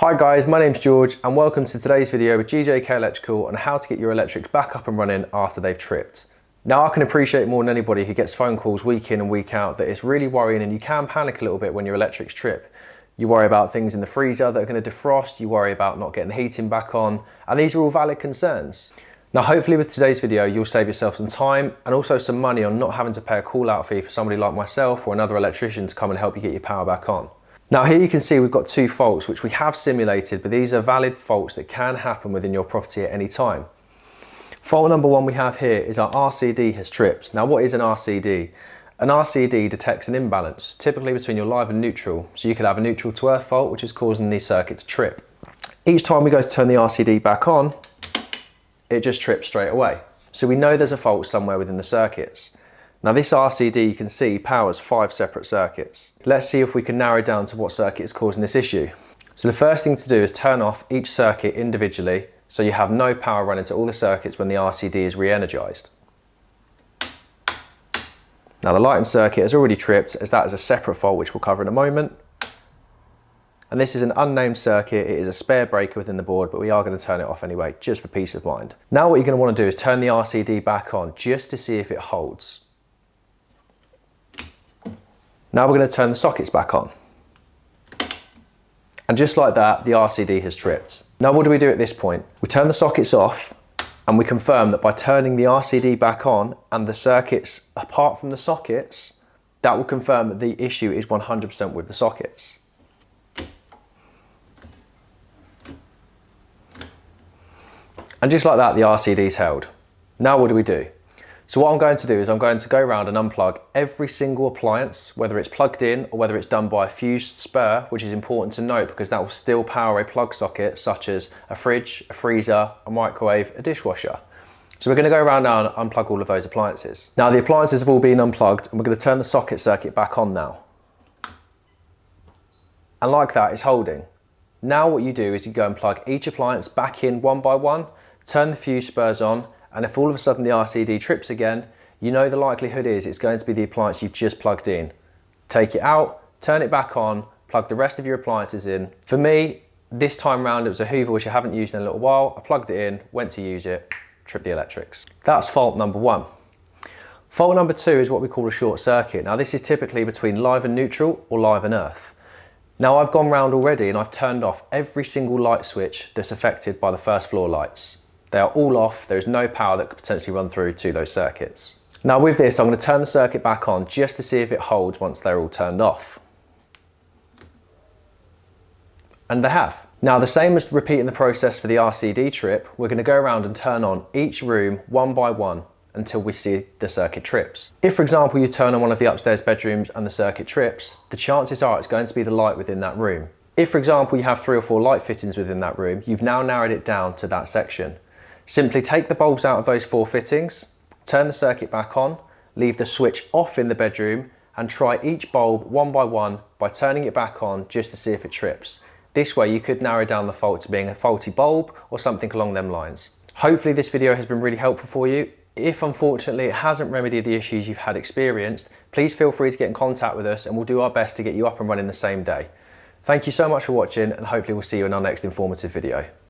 Hi guys, my name's George and welcome to today's video with GJK Electrical on how to get your electrics back up and running after they've tripped. Now I can appreciate more than anybody who gets phone calls week in and week out that it's really worrying and you can panic a little bit when your electrics trip. You worry about things in the freezer that are going to defrost, you worry about not getting the heating back on, and these are all valid concerns. Now hopefully with today's video you'll save yourself some time and also some money on not having to pay a call out fee for somebody like myself or another electrician to come and help you get your power back on. Now here you can see we've got two faults which we have simulated, but these are valid faults that can happen within your property at any time. Fault number one we have here is our RCD has tripped. Now what is an RCD? An RCD detects an imbalance, typically between your live and neutral. So you could have a neutral to earth fault which is causing the circuit to trip. Each time we go to turn the RCD back on, it just trips straight away. So we know there's a fault somewhere within the circuits. Now this RCD you can see powers 5 separate circuits. Let's see if we can narrow down to what circuit is causing this issue. So the first thing to do is turn off each circuit individually so you have no power running to all the circuits when the RCD is re-energized. Now the lighting circuit has already tripped as that is a separate fault which we'll cover in a moment. And this is an unnamed circuit, it is a spare breaker within the board, but we are going to turn it off anyway, just for peace of mind. Now what you're going to want to do is turn the RCD back on just to see if it holds. Now we're going to turn the sockets back on. And just like that, the RCD has tripped. Now what do we do at this point? We turn the sockets off and we confirm that by turning the RCD back on and the circuits apart from the sockets, that will confirm that the issue is 100% with the sockets. And just like that, the RCD is held. Now what do we do? So what I'm going to do is I'm going to go around and unplug every single appliance, whether it's plugged in or whether it's done by a fused spur, which is important to note because that will still power a plug socket such as a fridge, a freezer, a microwave, a dishwasher. So we're going to go around now and unplug all of those appliances. Now the appliances have all been unplugged and we're going to turn the socket circuit back on now. And like that, it's holding. Now what you do is you go and plug each appliance back in one by one, turn the fuse spurs on, and if all of a sudden the RCD trips again, you know the likelihood is it's going to be the appliance you've just plugged in. Take it out, turn it back on, plug the rest of your appliances in. For me, this time round it was a Hoover which I haven't used in a little while. I plugged it in, went to use it, tripped the electrics. That's fault number one. Fault number two is what we call a short circuit. Now this is typically between live and neutral or live and earth. Now I've gone round already and I've turned off every single light switch that's affected by the first floor lights. They are all off, there is no power that could potentially run through to those circuits. Now with this, I'm going to turn the circuit back on just to see if it holds once they're all turned off. And they have. Now the same as repeating the process for the RCD trip, we're going to go around and turn on each room one by one until we see the circuit trips. If for example you turn on one of the upstairs bedrooms and the circuit trips, the chances are it's going to be the light within that room. If for example you have 3 or 4 light fittings within that room, you've now narrowed it down to that section. Simply take the bulbs out of those 4 fittings, turn the circuit back on, leave the switch off in the bedroom and try each bulb one by turning it back on just to see if it trips. This way you could narrow down the fault to being a faulty bulb or something along them lines. Hopefully this video has been really helpful for you. If unfortunately it hasn't remedied the issues you've had experienced, please feel free to get in contact with us and we'll do our best to get you up and running the same day. Thank you so much for watching and hopefully we'll see you in our next informative video.